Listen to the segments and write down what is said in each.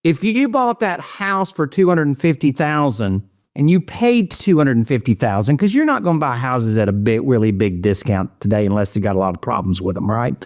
If you bought that house for $250,000 and you paid $250,000, because you're not going to buy houses at a really big discount today unless you got a lot of problems with them, right?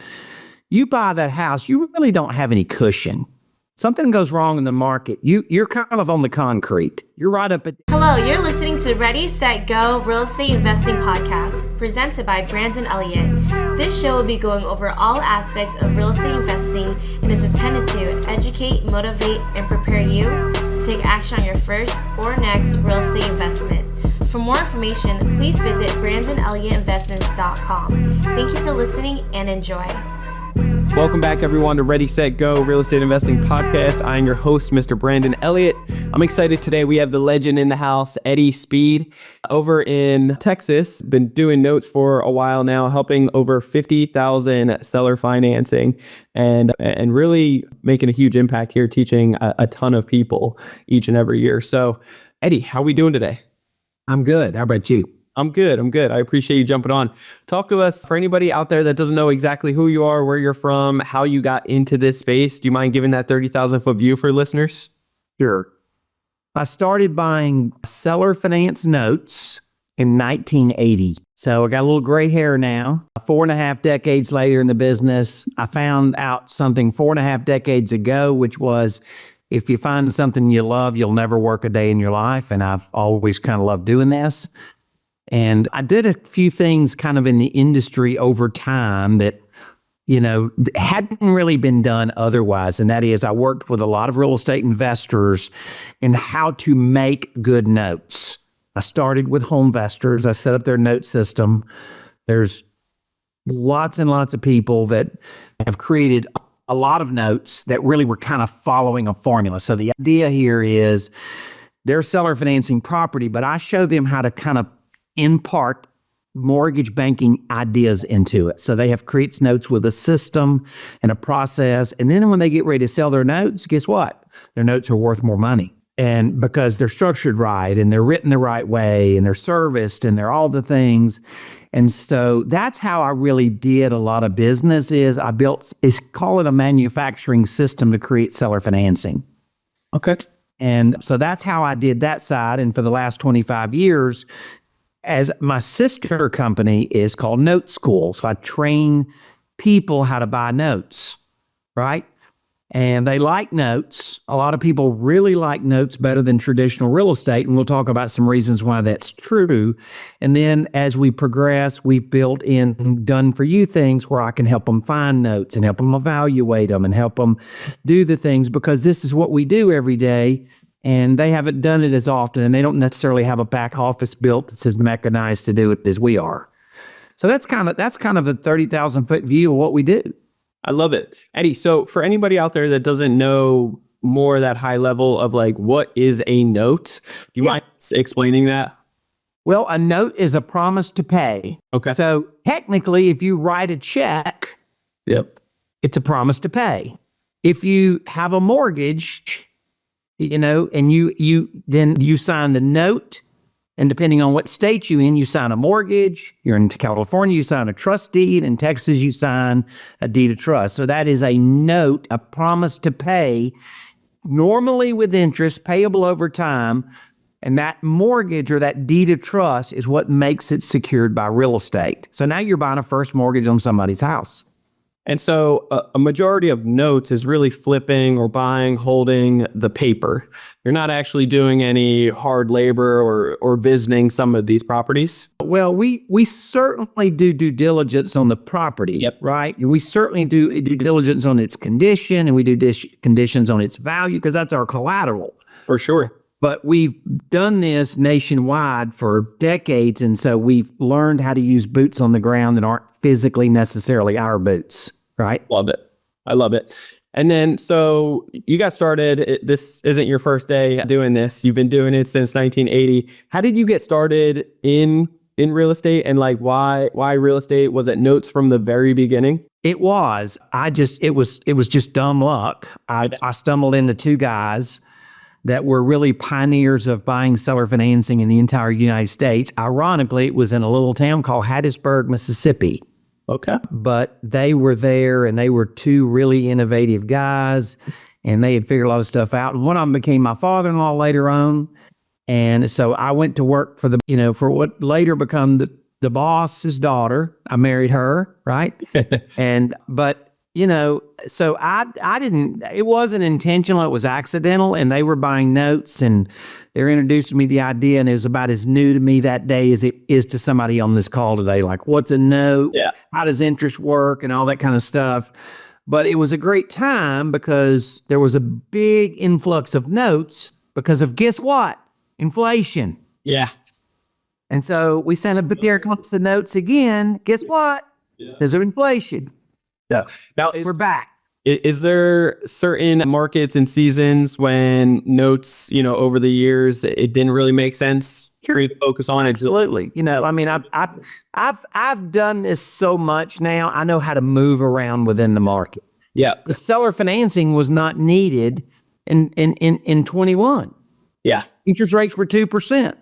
You buy that house, you really don't have any cushion. Something goes wrong in the market, you're kind of on the concrete. You're right up at... Hello, you're listening to Ready, Set, Go Real Estate Investing Podcast, presented by Brandon Elliott. This show will be going over all aspects of real estate investing and is intended to educate, motivate, and prepare you to take action on your first or next real estate investment. For more information, please visit BrandonElliottInvestments.com. Thank you for listening and enjoy. Welcome back, everyone, to Ready, Set, Go Real Estate Investing Podcast. I am your host, Mr. Brandon Elliott. I'm excited today. We have the legend in the house, Eddie Speed, over in Texas. Been doing notes for a while now, helping over 50,000 seller financing and really making a huge impact here, teaching a ton of people each and every year. So, Eddie, how are we doing today? I'm good. How about you? I'm good. I appreciate you jumping on. Talk to us, for anybody out there that doesn't know exactly who you are, where you're from, how you got into this space. Do you mind giving that 30,000 foot view for listeners? Sure. I started buying seller finance notes in 1980. So I got a little gray hair now. 4.5 decades later in the business, I found out something 4.5 decades ago, which was if you find something you love, you'll never work a day in your life. And I've always kind of loved doing this. And I did a few things kind of in the industry over time that, hadn't really been done otherwise. And that is I worked with a lot of real estate investors in how to make good notes. I started with home investors. I set up their note system. There's lots and lots of people that have created a lot of notes that really were kind of following a formula. So the idea here is they're seller financing property, but I show them how to kind of impart mortgage banking ideas into it. So they have creates notes with a system and a process. And then when they get ready to sell their notes, guess what? Their notes are worth more money. And because they're structured right and they're written the right way and they're serviced and they're all the things. And so that's how I really did a lot of business is I built, call it a manufacturing system to create seller financing. Okay. And so that's how I did that side. And for the last 25 years, as my sister company is called Note School. So I train people how to buy notes, right? And they like notes. A lot of people really like notes better than traditional real estate. And we'll talk about some reasons why that's true. And then as we progress, we've built in done for you things where I can help them find notes and help them evaluate them and help them do the things because this is what we do every day. And they haven't done it as often, and they don't necessarily have a back office built that's as mechanized to do it as we are. So that's kind of a 30,000 foot view of what we do. I love it. Eddie, so for anybody out there that doesn't know more that high level of like, what is a note? Do you mind explaining that? Well, a note is a promise to pay. Okay. So technically, if you write a check, it's a promise to pay. If you have a mortgage, and you sign the note, and depending on what state you're in, you sign a mortgage. You're in California, you sign a trust deed. In Texas, you sign a deed of trust. So that is a note, a promise to pay, normally with interest, payable over time. And that mortgage or that deed of trust is what makes it secured by real estate. So now you're buying a first mortgage on somebody's house. And so a majority of notes is really flipping or buying, holding the paper. You're not actually doing any hard labor or visiting some of these properties. Well, we certainly do due diligence on the property, right? We certainly do due diligence on its condition, and we do conditions on its value because that's our collateral. For sure. But we've done this nationwide for decades, and so we've learned how to use boots on the ground that aren't physically necessarily our boots, right? Love it. I love it. And then, so you got started. This isn't your first day doing this. You've been doing it since 1980. How did you get started in real estate, and like why real estate? Was it notes from the very beginning? It was. It was just dumb luck. I stumbled into two guys that were really pioneers of buying seller financing in the entire United States. Ironically, it was in a little town called Hattiesburg, Mississippi. Okay. But they were there, and they were two really innovative guys. and they had figured a lot of stuff out. And one of them became my father-in-law later on. And so I went to work for for what later become the boss's daughter. I married her, right? So I didn't, it wasn't intentional. It was accidental. And they were buying notes, and they're introducing me the idea. And it was about as new to me that day as it is to somebody on this call today. Like, what's a note? Yeah. How does interest work and all that kind of stuff. But it was a great time because there was a big influx of notes because of, guess what? Inflation. Yeah. And so we sent a there comes the notes again. Guess what? Because of inflation. Yeah. Now We're back. Is there certain markets and seasons when notes, over the years, it didn't really make sense for you to focus on it? Absolutely. I've done this so much now. I know how to move around within the market. Yeah. The seller financing was not needed in 21. Yeah. Interest rates were 2%,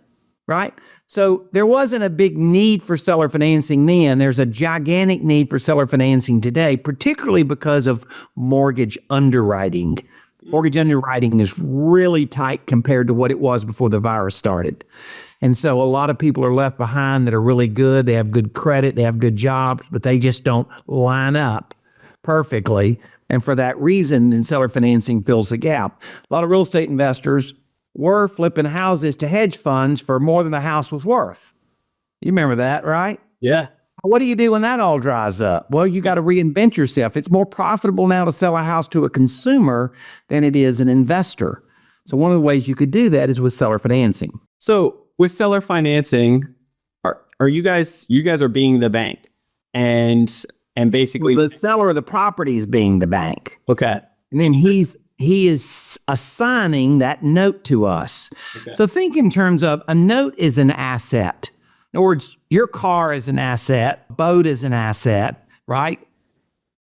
right? So there wasn't a big need for seller financing then. There's a gigantic need for seller financing today, particularly because of mortgage underwriting. Mortgage underwriting is really tight compared to what it was before the virus started. And so a lot of people are left behind that are really good. They have good credit, they have good jobs, but they just don't line up perfectly. And for that reason, then seller financing fills the gap. A lot of real estate investors were flipping houses to hedge funds for more than the house was worth. You remember that, right? Yeah. What do you do when that all dries up? Well, you got to reinvent yourself. It's more profitable now to sell a house to a consumer than it is an investor. So one of the ways you could do that is with seller financing. So with seller financing, are you guys are being the bank and basically the seller of the property is being the bank. Okay. And then he is assigning that note to us. Okay. So think in terms of a note is an asset. In other words, your car is an asset, boat is an asset, right?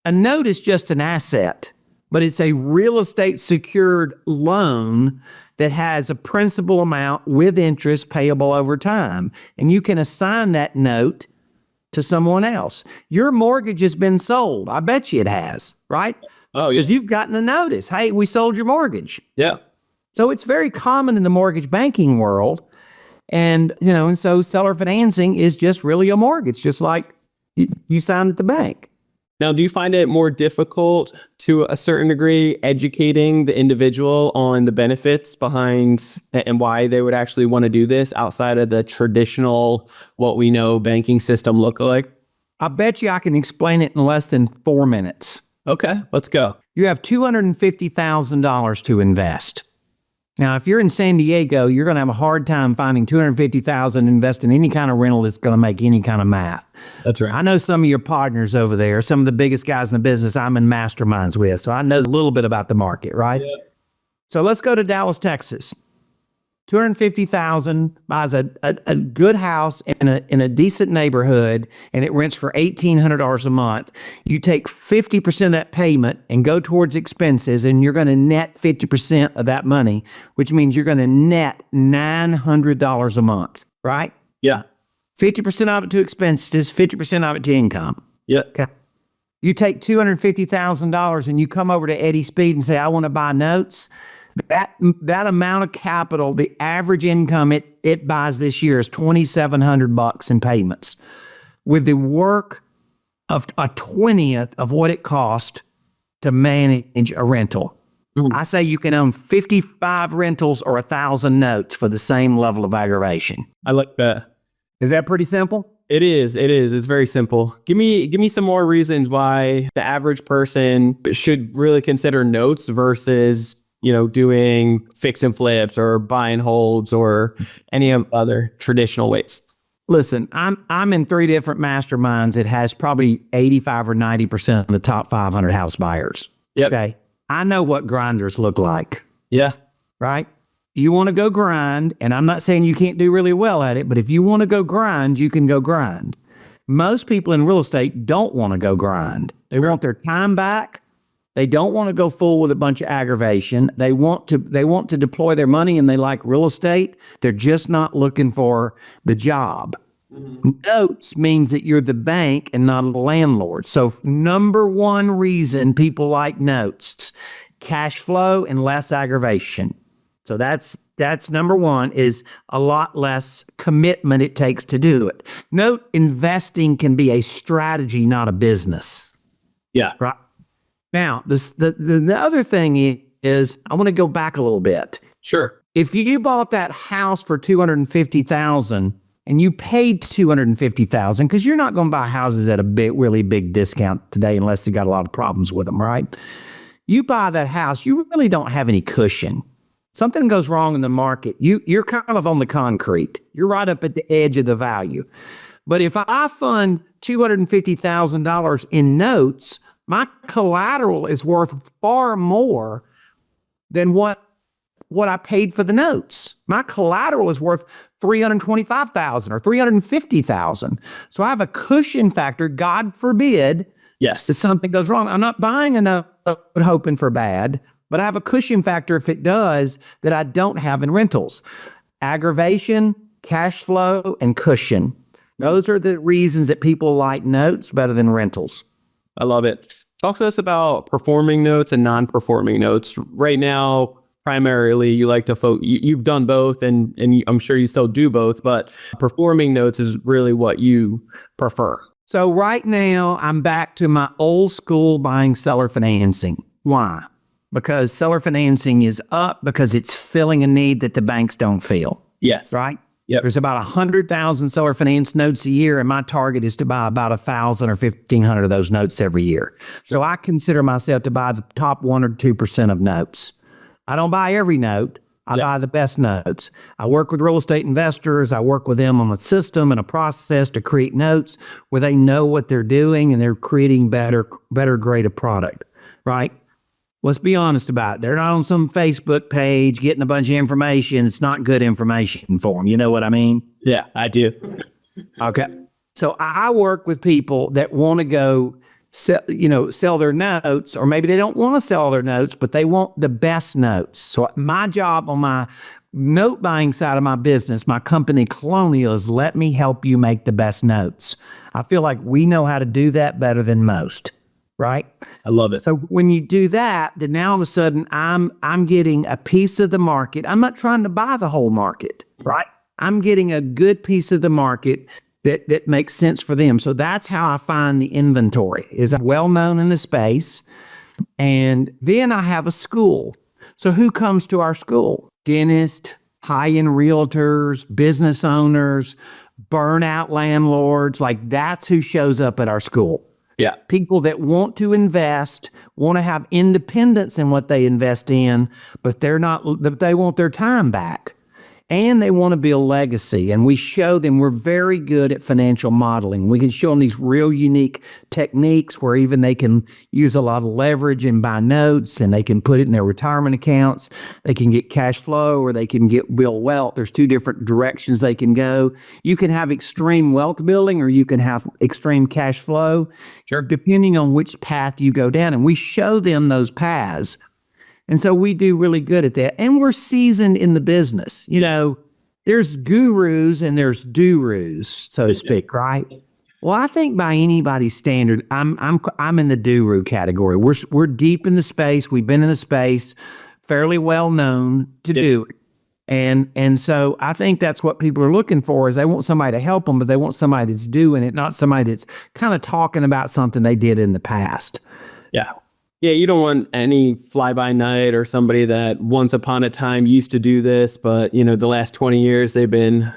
A note is just an asset, but it's a real estate secured loan that has a principal amount with interest payable over time. And you can assign that note to someone else. Your mortgage has been sold. I bet you it has, right? Oh, yeah. Because you've gotten a notice. Hey, we sold your mortgage. Yeah. So it's very common in the mortgage banking world. And, and so seller financing is just really a mortgage, just like you signed at the bank. Now, do you find it more difficult to a certain degree educating the individual on the benefits behind and why they would actually want to do this outside of the traditional, what we know banking system look like? I bet you I can explain it in less than 4 minutes. Okay, let's go. You have $250,000 to invest. Now, if you're in San Diego, you're going to have a hard time finding $250,000 invest in any kind of rental that's going to make any kind of math. That's right. I know some of your partners over there, some of the biggest guys in the business I'm in masterminds with, so I know a little bit about the market, right? Yeah. So let's go to Dallas, Texas. $250,000 buys a good house in a decent neighborhood, and it rents for $1,800 a month. You take 50% of that payment and go towards expenses, and you're going to net 50% of that money, which means you're going to net $900 a month, right? Yeah. 50% of it to expenses, 50% of it to income. Yeah. Okay. You take $250,000 and you come over to Eddie Speed and say, I want to buy notes. That amount of capital, the average income it buys this year is $2,700 in payments, with the work of a 20th of what it cost to manage a rental. Mm-hmm. I say you can own 55 rentals or 1,000 notes for the same level of aggravation. I like that. Is that pretty simple? It is. It's very simple. Give me some more reasons why the average person should really consider notes versus doing fix and flips or buy and holds or any of other traditional ways. Listen, I'm in 3 different masterminds. It has probably 85 or 90% of the top 500 house buyers. Yep. Okay. I know what grinders look like. Yeah. Right? You want to go grind, and I'm not saying you can't do really well at it, but if you want to go grind, you can go grind. Most people in real estate don't want to go grind. They want their time back. They don't want to go full with a bunch of aggravation. They want to deploy their money, and they like real estate. They're just not looking for the job. Mm-hmm. Notes means that you're the bank and not a landlord. So number one reason people like notes cash flow and less aggravation. So that's number one, is a lot less commitment it takes to do it. Note, investing can be a strategy, not a business. Yeah. Right. Now, the other thing is, I want to go back a little bit. Sure. If you bought that house for $250,000 and you paid $250,000, because you're not going to buy houses at a really big discount today unless you got a lot of problems with them, right? You buy that house, you really don't have any cushion. Something goes wrong in the market, you're kind of on the concrete. You're right up at the edge of the value. But if I fund $250,000 in notes, my collateral is worth far more than what I paid for the notes. My collateral is worth $325,000 or $350,000. So I have a cushion factor, God forbid, Yes. that something goes wrong. I'm not buying a note hoping for bad, but I have a cushion factor if it does that I don't have in rentals. Aggravation, cash flow, and cushion. Those are the reasons that people like notes better than rentals. I love it. Talk to us about performing notes and non-performing notes. Right now, primarily, you like to you've done both, and I'm sure you still do both, but performing notes is really what you prefer. So right now, I'm back to my old school buying seller financing. Why? Because seller financing is up because it's filling a need that the banks don't fill. Yes. Right? Yep. There's about 100,000 seller finance notes a year, and my target is to buy about 1,000 or 1,500 of those notes every year. So I consider myself to buy the top 1 or 2% of notes. I don't buy every note. I buy the best notes. I work with real estate investors. I work with them on a system and a process to create notes where they know what they're doing and they're creating better grade of product, right? Let's be honest about it. They're not on some Facebook page getting a bunch of information. It's not good information for them. You know what I mean? Yeah, I do. Okay. So I work with people that want to go sell their notes, or maybe they don't want to sell their notes, but they want the best notes. So my job on my note buying side of my business, my company Colonial, is let me help you make the best notes. I feel like we know how to do that better than most, right? I love it. So when you do that, then now all of a sudden I'm getting a piece of the market. I'm not trying to buy the whole market, right? I'm getting a good piece of the market that makes sense for them. So that's how I find the inventory, is I'm well known in the space. And then I have a school. So who comes to our school? Dentists, high-end realtors, business owners, burnout landlords. Like, that's who shows up at our school. Yeah. People that want to invest, want to have independence in what they invest in, but they want their time back. And they want to build legacy. And we show them we're very good at financial modeling. We can show them these real unique techniques where even they can use a lot of leverage and buy notes, and they can put it in their retirement accounts. They can get cash flow, or they can build wealth. There's two different directions they can go. You can have extreme wealth building, or you can have extreme cash flow, Sure. depending on which path you go down. And we show them those paths. And so we do really good at that. And we're seasoned in the business. You know, there's gurus and there's doers, so to speak, right? Well, I think by anybody's standard, I'm in the guru category. We're deep in the space. We've been in the space, fairly well known to do it. And so I think that's what people are looking for, is they want somebody to help them, but they want somebody that's doing it, not somebody that's kind of talking about something they did in the past. Yeah. Yeah, you don't want any fly-by-night or somebody that once upon a time used to do this, but, the last 20 years they've been,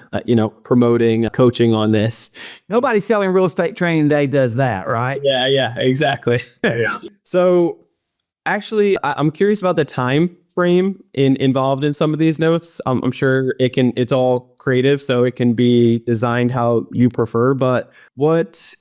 promoting coaching on this. Nobody selling real estate training today does that, right? Yeah, exactly. So actually, I'm curious about the time frame involved in some of these notes. I'm sure it's all creative, so it can be designed how you prefer, but what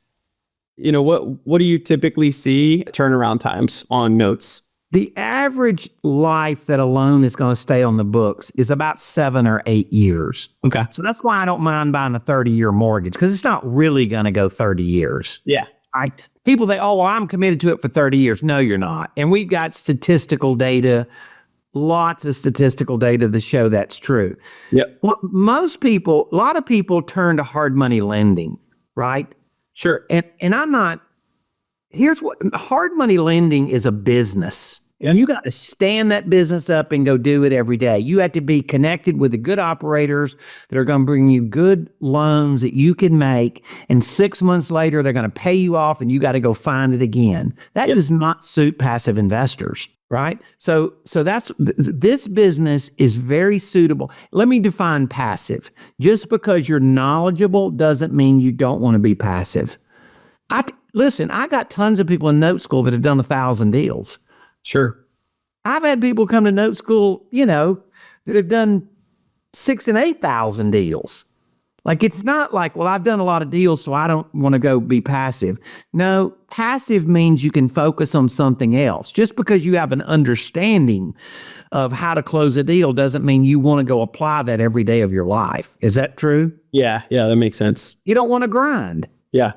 do you typically see turnaround times on notes? The average life that a loan is going to stay on the books is about 7 or 8 years. Okay. So that's why I don't mind buying a 30-year mortgage, because it's not really going to go 30 years. Yeah. People think, oh, well, I'm committed to it for 30 years. No, you're not. And we've got statistical data, lots of statistical data to show that's true. Yep. Well, a lot of people turn to hard money lending, right? Sure. And here's what hard money lending is: a business. And you got to stand that business up and go do it every day. You have to be connected with the good operators that are going to bring you good loans that you can make. And 6 months later, they're going to pay you off and you got to go find it again. That does not suit passive investors, right? So this business is very suitable. Let me define passive. Just because you're knowledgeable doesn't mean you don't want to be passive. Listen, I got tons of people in note school that have done 1,000 deals. Sure. I've had people come to note school, that have done 6,000 and 8,000 deals. Like, it's not like, well, I've done a lot of deals, so I don't want to go be passive. No, passive means you can focus on something else. Just because you have an understanding of how to close a deal doesn't mean you want to go apply that every day of your life. Is that true? Yeah, that makes sense. You don't want to grind. Yeah.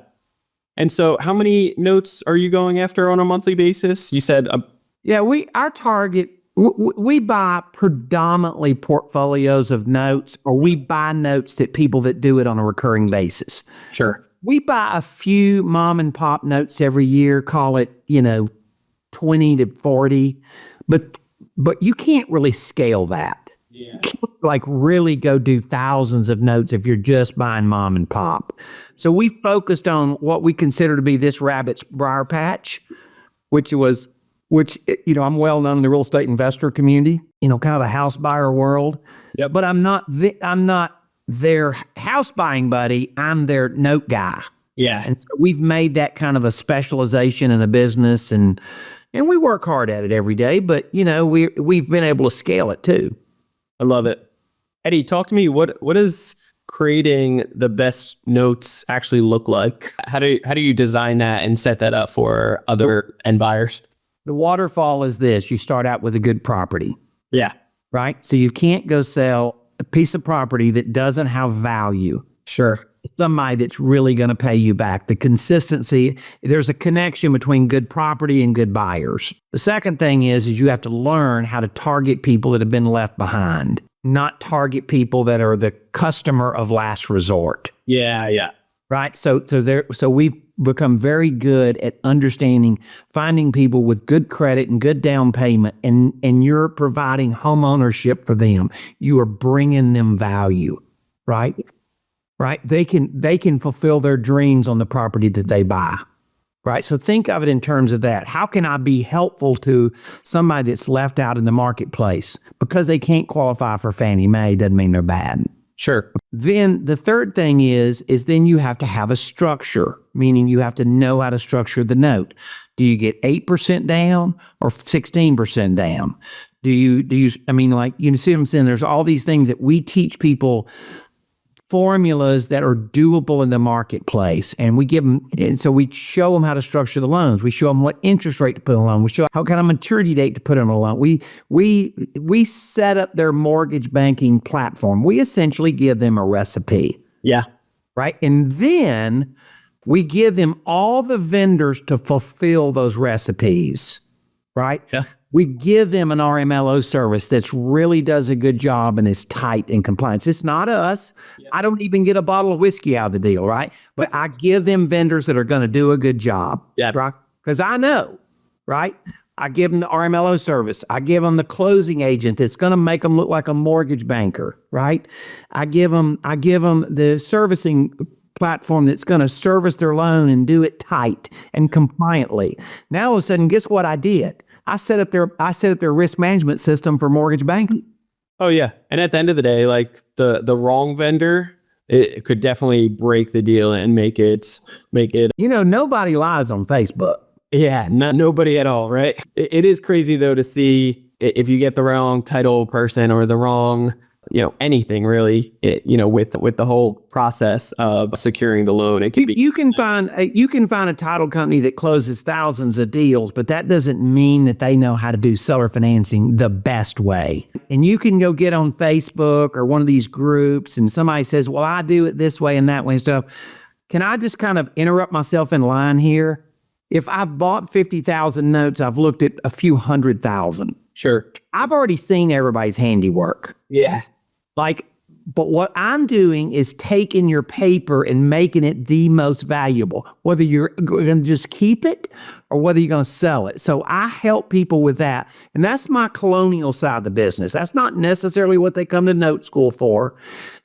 And so how many notes are you going after on a monthly basis? You said... Yeah, our target, we buy predominantly portfolios of notes, or we buy notes that people that do it on a recurring basis. Sure. We buy a few mom and pop notes every year, call it, 20 to 40, but you can't really scale that. Yeah. You can't, like, really go do thousands of notes if you're just buying mom and pop. So we focused on what we consider to be this rabbit's briar patch, which I'm well known in the real estate investor community, kind of the house buyer world. Yep. But I'm not their house buying buddy. I'm their note guy. Yeah. And so we've made that kind of a specialization in a business, and we work hard at it every day, but we've been able to scale it too. I love it. Eddie, talk to me. What does creating the best notes actually look like? How do you design that and set that up for other end buyers? The waterfall is this. You start out with a good property. Yeah. Right? So you can't go sell a piece of property that doesn't have value. Sure. Somebody that's really going to pay you back. The consistency, there's a connection between good property and good buyers. The second thing is you have to learn how to target people that have been left behind, not target people that are the customer of last resort. Yeah. Right? So we've become very good at finding people with good credit and good down payment, and you're providing home ownership for them. You are bringing them value, right? Right? They can fulfill their dreams on the property that they buy, right? So think of it in terms of that. How can I be helpful to somebody that's left out in the marketplace? Because they can't qualify for Fannie Mae doesn't mean they're bad. Sure. Then the third thing is then you have to have a structure, meaning you have to know how to structure the note. Do you get 8% down or 16% down? Do you see what I'm saying? There's all these things that we teach people, formulas that are doable in the marketplace, and we give them, and so we show them how to structure the loans. We show them what interest rate to put on a loan. We show how kind of maturity date to put on a loan. We set up their mortgage banking platform. We essentially give them a recipe. Yeah. Right. And then we give them all the vendors to fulfill those recipes. Right. Yeah. We give them an RMLO service that really does a good job and is tight in compliance. It's not us. Yeah. I don't even get a bottle of whiskey out of the deal, right? But I give them vendors that are going to do a good job. Yeah. Right? Because I know, right? I give them the RMLO service. I give them the closing agent that's going to make them look like a mortgage banker, right? I give them the servicing platform that's going to service their loan and do it tight and compliantly. Now all of a sudden, guess what I did? I set up their risk management system for mortgage banking. Oh yeah. And at the end of the day, like the wrong vendor, it could definitely break the deal and make it. Nobody lies on Facebook. Yeah, nobody at all, right? It is crazy though to see if you get the wrong title person or the wrong, anything really, with the whole process of securing the loan. It can be. You can find a title company that closes thousands of deals, but that doesn't mean that they know how to do seller financing the best way. And you can go get on Facebook or one of these groups, and somebody says, "Well, I do it this way and that way and stuff." Can I just kind of interrupt myself in line here? If I've bought 50,000 notes, I've looked at a few 100,000. Sure. I've already seen everybody's handiwork. Yeah. Like, But what I'm doing is taking your paper and making it the most valuable, whether you're going to just keep it or whether you're going to sell it. So I help people with that. And that's my colonial side of the business. That's not necessarily what they come to note school for.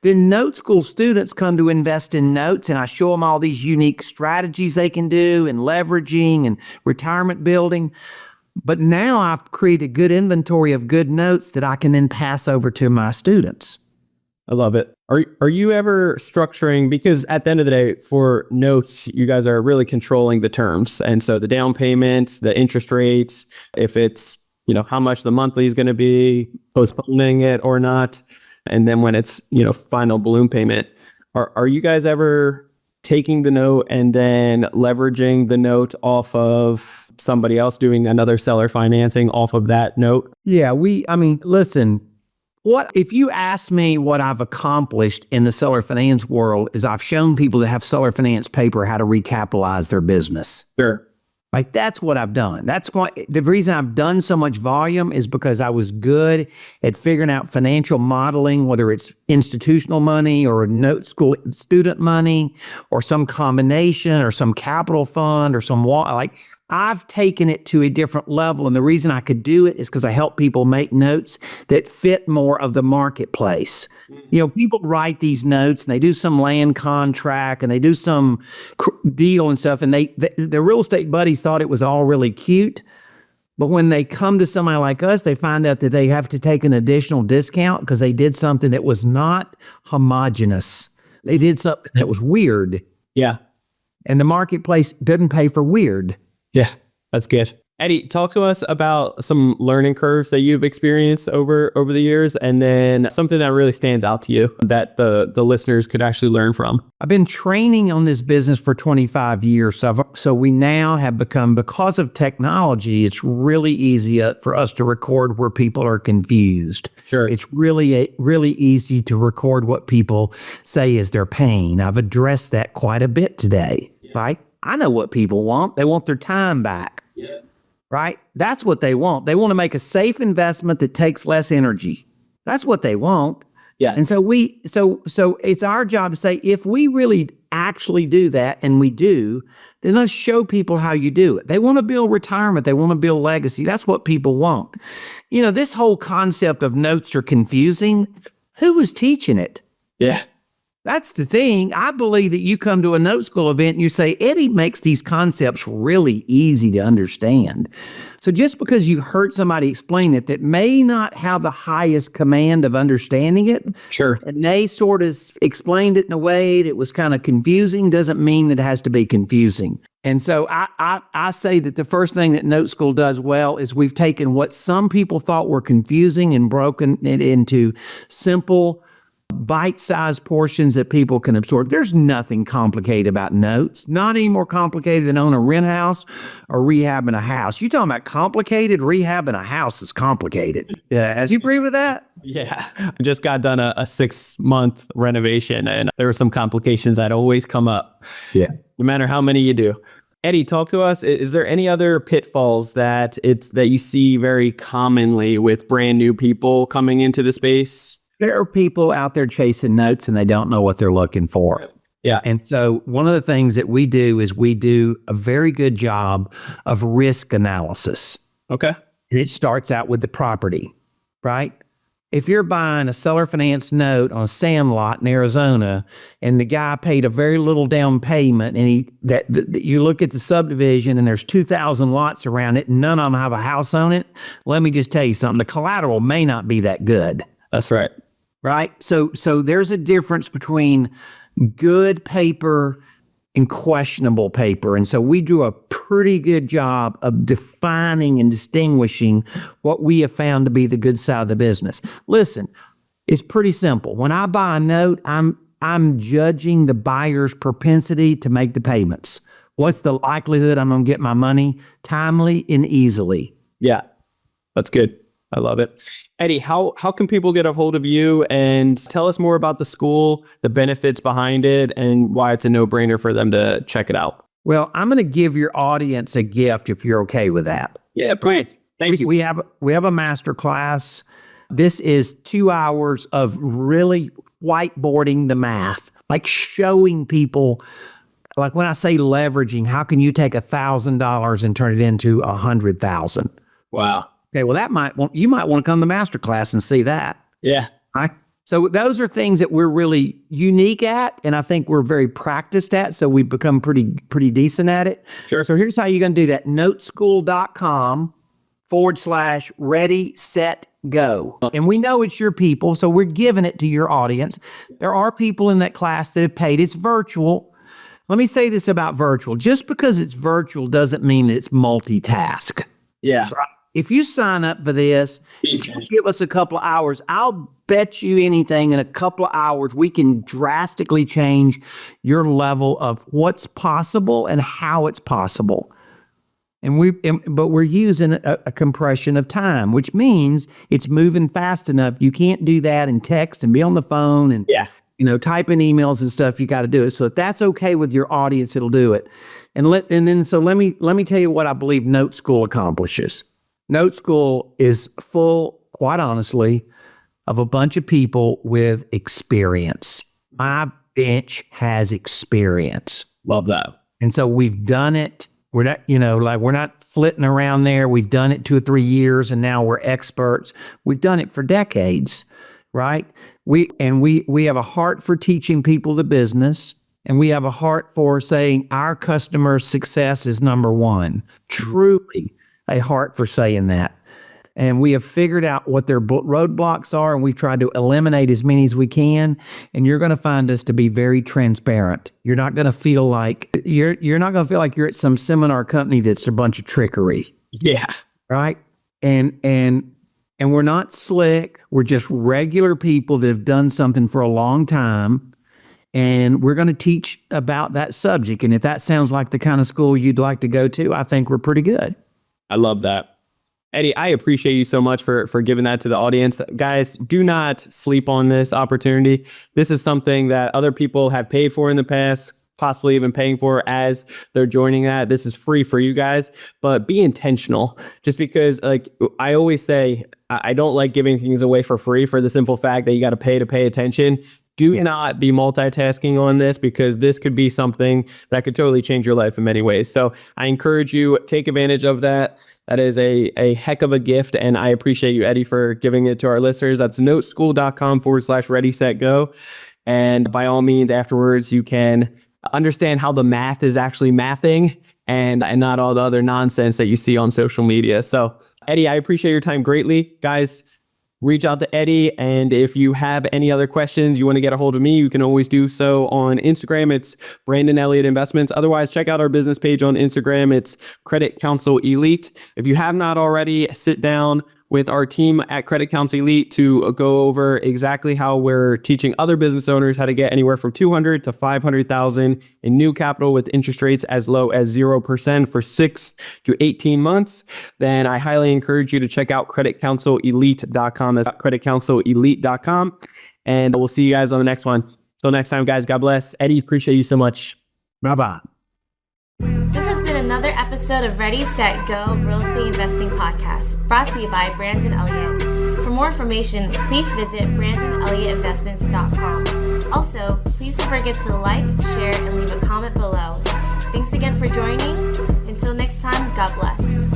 Then note school students come to invest in notes, and I show them all these unique strategies they can do and leveraging and retirement building. But now I've created a good inventory of good notes that I can then pass over to my students. I love it. Are you ever structuring, because at the end of the day, for notes, you guys are really controlling the terms. And so the down payment, the interest rates, if it's, how much the monthly is going to be, postponing it or not. And then when it's, final balloon payment, are you guys ever taking the note and then leveraging the note off of somebody else, doing another seller financing off of that note? Yeah, listen, if you ask me what I've accomplished in the seller finance world is I've shown people that have seller finance paper how to recapitalize their business. Sure. Like, that's what I've done. That's why the reason I've done so much volume is because I was good at figuring out financial modeling, whether it's institutional money or note school student money or some combination or some capital fund or I've taken it to a different level. And the reason I could do it is because I help people make notes that fit more of the marketplace. People write these notes and they do some land contract and they do some deal and stuff. And the real estate buddies thought it was all really cute. But when they come to somebody like us, they find out that they have to take an additional discount because they did something that was not homogenous. They did something that was weird. Yeah. And the marketplace doesn't pay for weird. Yeah, that's good. Eddie, talk to us about some learning curves that you've experienced over the years, and then something that really stands out to you that the listeners could actually learn from. I've been training on this business for 25 years. So we now have become, because of technology, it's really easy for us to record where people are confused. Sure. It's really easy to record what people say is their pain. I've addressed that quite a bit today, right? I know what people want. They want their time back. Yeah. Right? That's what they want. They want to make a safe investment that takes less energy. That's what they want. Yeah. And so so it's our job to say, if we really actually do that, and we do, then let's show people how you do it. They want to build retirement. They want to build legacy. That's what people want. This whole concept of notes are confusing. Who was teaching it? Yeah. That's the thing. I believe that you come to a note school event and you say, Eddie makes these concepts really easy to understand. So just because you heard somebody explain it that may not have the highest command of understanding it, sure, and they sort of explained it in a way that was kind of confusing, doesn't mean that it has to be confusing. And so I say that the first thing that Note School does well is we've taken what some people thought were confusing and broken it into simple, bite-sized portions that people can absorb. There's nothing complicated about notes. Not any more complicated than owning a rent house or rehabbing a house. You talking about complicated? Rehabbing a house is complicated. Yeah, as you agree with that? Yeah, I just got done a 6-month renovation, and there were some complications that always come up. Yeah, no matter how many you do. Eddie, talk to us. Is there any other pitfalls that you see very commonly with brand new people coming into the space? There are people out there chasing notes and they don't know what they're looking for. Yeah. And so one of the things that we do is we do a very good job of risk analysis. Okay. And it starts out with the property, right? If you're buying a seller finance note on a sand lot in Arizona and the guy paid a very little down payment and you look at the subdivision and there's 2,000 lots around it and none of them have a house on it, let me just tell you something. The collateral may not be that good. That's right. Right? So there's a difference between good paper and questionable paper. And so we do a pretty good job of defining and distinguishing what we have found to be the good side of the business. Listen, it's pretty simple. When I buy a note, I'm judging the buyer's propensity to make the payments. What's the likelihood I'm going to get my money timely and easily? Yeah, that's good. I love it. Eddie, how can people get a hold of you and tell us more about the school, the benefits behind it, and why it's a no-brainer for them to check it out? Well, I'm going to give your audience a gift if you're okay with that. Yeah, great. Thank you. We have a master class. This is 2 hours of really whiteboarding the math, like showing people, like when I say leveraging, how can you take $1,000 and turn it into 100,000? Wow. Okay, well you might want to come to masterclass and see that. Yeah. Right? So those are things that we're really unique at, and I think we're very practiced at, so we've become pretty decent at it. Sure. So here's how you're going to do that. noteschool.com/ready, set, go. And we know it's your people, so we're giving it to your audience. There are people in that class that have paid. It's virtual. Let me say this about virtual. Just because it's virtual doesn't mean it's multitask. Yeah. If you sign up for this, give us a couple of hours, I'll bet you anything in a couple of hours, we can drastically change your level of what's possible and how it's possible. But we're using a compression of time, which means it's moving fast enough. You can't do that in text and be on the phone and type in emails and stuff. You got to do it. So if that's okay with your audience, it'll do it. Let me tell you what I believe Note School accomplishes. Note School is full, quite honestly, of a bunch of people with experience. My bench has experience. Love that. And so we've done it. We're not, we're not flitting around there. We've done it 2 or 3 years and now we're experts. We've done it for decades, right? We have a heart for teaching people the business, and we have a heart for saying our customer success is number one. Truly a heart for saying that. And we have figured out what their roadblocks are, and we've tried to eliminate as many as we can. And you're going to find us to be very transparent. You're not going to feel like you're at some seminar company that's a bunch of trickery. Yeah. Right? And we're not slick. We're just regular people that have done something for a long time. And we're going to teach about that subject. And if that sounds like the kind of school you'd like to go to, I think we're pretty good. I love that. Eddie, I appreciate you so much for giving that to the audience. Guys, do not sleep on this opportunity. This is something that other people have paid for in the past, possibly even paying for as they're joining that. This is free for you guys, but be intentional. Just because, like I always say, I don't like giving things away for free for the simple fact that you got to pay attention. Do not be multitasking on this, because this could be something that could totally change your life in many ways. So I encourage you, take advantage of that. That is a heck of a gift, and I appreciate you, Eddie, for giving it to our listeners. That's noteschool.com/ready, set, go. And by all means, afterwards, you can understand how the math is actually mathing and not all the other nonsense that you see on social media. So, Eddie, I appreciate your time greatly. Guys, reach out to Eddie, and if you have any other questions, you want to get a hold of me, you can always do so on Instagram. It's Brandon Elliott Investments. Otherwise, check out our business page on Instagram. It's Credit Counsel Elite. If you have not already, sit down with our team at Credit Counsel Elite to go over exactly how we're teaching other business owners how to get anywhere from $200,000 to $500,000 in new capital with interest rates as low as 0% for 6 to 18 months. Then I highly encourage you to check out creditcounselelite.com. That's creditcounselelite.com. And we'll see you guys on the next one. Till next time, guys, God bless. Eddie, appreciate you so much. Bye-bye. This has been another episode of Ready, Set, Go Real Estate Investing Podcast, brought to you by Brandon Elliott. For more information, please visit BrandonElliottInvestments.com. Also, please don't forget to like, share, and leave a comment below. Thanks again for joining. Until next time, God bless.